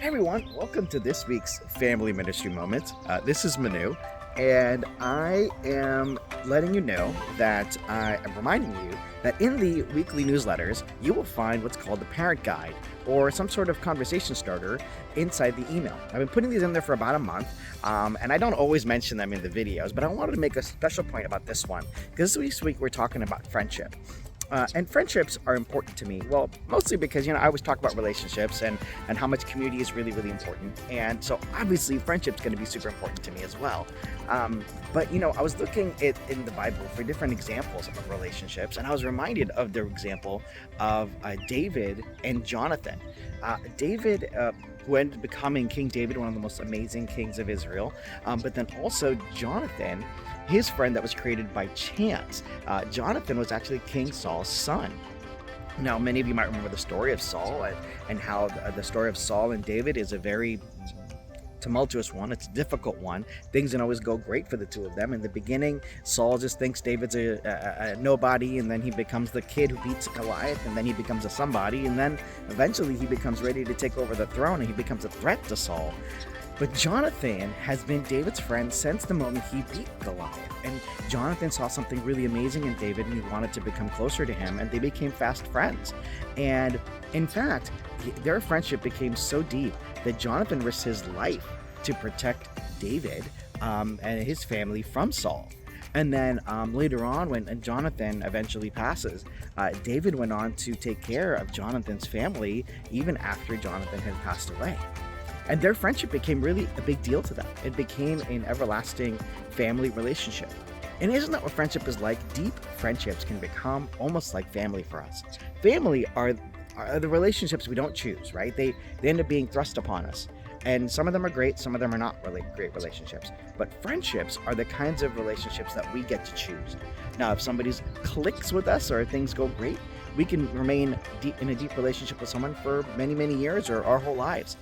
Hey everyone, welcome to this week's Family Ministry Moment. This is Manu, and I am letting you know that I am reminding you that in the weekly newsletters, you will find what's called the parent guide or some sort of conversation starter inside the email. I've been putting these in there for about a month, and I don't always mention them in the videos, but I wanted to make a special point about this one because this week we're talking about friendship. And friendships are important to me. Well, mostly because, I always talk about relationships and how much community is really, really important. And so obviously friendship's going to be super important to me as well. But, I was looking in the Bible for different examples of relationships, and I was reminded of the example of David and Jonathan. David, who ended up becoming King David, one of the most amazing kings of Israel, but then also Jonathan, his friend that was created by chance. Jonathan was actually King Saul's son. Now, many of you might remember the story of Saul and how the story of Saul and David is a very tumultuous one. It's a difficult one. Things don't always go great for the two of them. In the beginning, Saul just thinks David's a nobody, and then he becomes the kid who beats Goliath, and then he becomes a somebody, and then eventually he becomes ready to take over the throne, and he becomes a threat to Saul. But Jonathan has been David's friend since the moment he beat Goliath. And Jonathan saw something really amazing in David, and he wanted to become closer to him, and they became fast friends. And in fact, their friendship became so deep that Jonathan risked his life to protect David and his family from Saul. And then later on, when Jonathan eventually passes, David went on to take care of Jonathan's family even after Jonathan had passed away. And their friendship became really a big deal to them. It became an everlasting family relationship. And isn't that what friendship is like? Deep friendships can become almost like family for us. Family are the relationships we don't choose, right? They end up being thrust upon us. And some of them are great, some of them are not really great relationships. But friendships are the kinds of relationships that we get to choose. Now, if somebody's clicks with us or things go great, we can remain in a deep relationship with someone for many, many years or our whole lives.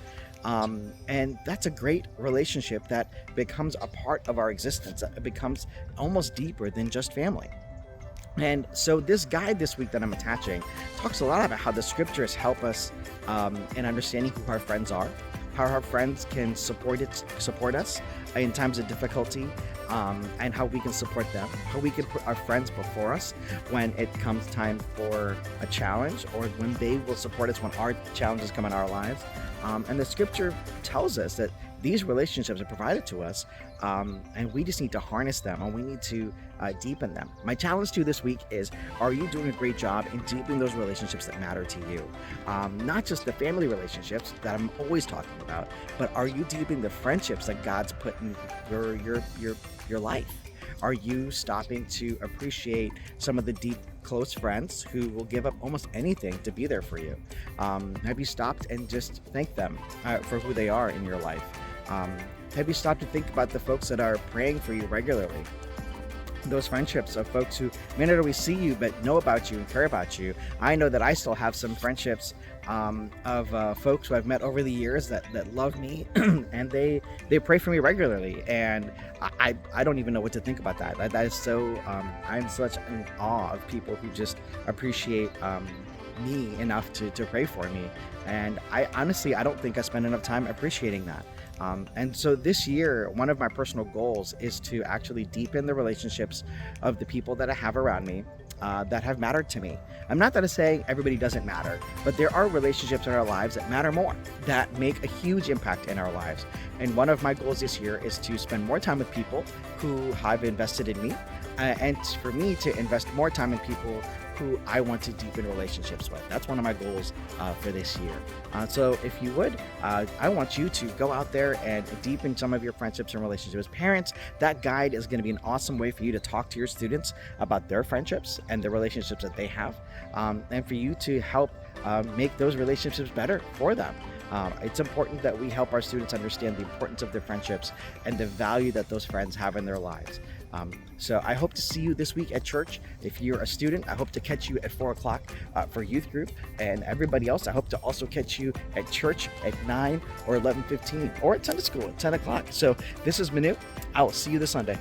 And that's a great relationship that becomes a part of our existence. It becomes almost deeper than just family. And so this guide this week that I'm attaching talks a lot about how the scriptures help us in understanding who our friends are, how our friends can support us in times of difficulty, and how we can support them, how we can put our friends before us when it comes time for a challenge, or when they will support us when our challenges come in our lives. And the scripture tells us that these relationships are provided to us, and we just need to harness them, and we need to deepen them. My challenge to you this week is, are you doing a great job in deepening those relationships that matter to you? Not just the family relationships that I'm always talking about, but are you deepening the friendships that God's put in your life? Are you stopping to appreciate some of the deep, close friends who will give up almost anything to be there for you? Have you stopped and just thanked them for who they are in your life? Have you stopped to think about the folks that are praying for you regularly? Those friendships of folks who may not always see you but know about you and care about you. I know that I still have some friendships of folks who I've met over the years that love me and they pray for me regularly, and I don't even know what to think about that. That is so I'm such in awe of people who just appreciate me enough to pray for me, and I honestly don't think I spend enough time appreciating that. And so this year, one of my personal goals is to actually deepen the relationships of the people that I have around me that have mattered to me. I'm not that I'm saying everybody doesn't matter, but there are relationships in our lives that matter more, that make a huge impact in our lives. And one of my goals this year is to spend more time with people who have invested in me, and for me to invest more time in people who I want to deepen relationships with. That's one of my goals for this year. So if you would, I want you to go out there and deepen some of your friendships and relationships. Parents, that guide is going to be an awesome way for you to talk to your students about their friendships and the relationships that they have, and for you to help make those relationships better for them. It's important that we help our students understand the importance of their friendships and the value that those friends have in their lives. So I hope to see you this week at church. If you're a student, I hope to catch you at 4 o'clock for youth group, and everybody else, I hope to also catch you at church at 9 or 11:15 or at Sunday school at 10 o'clock. So this is Manu. I will see you this Sunday.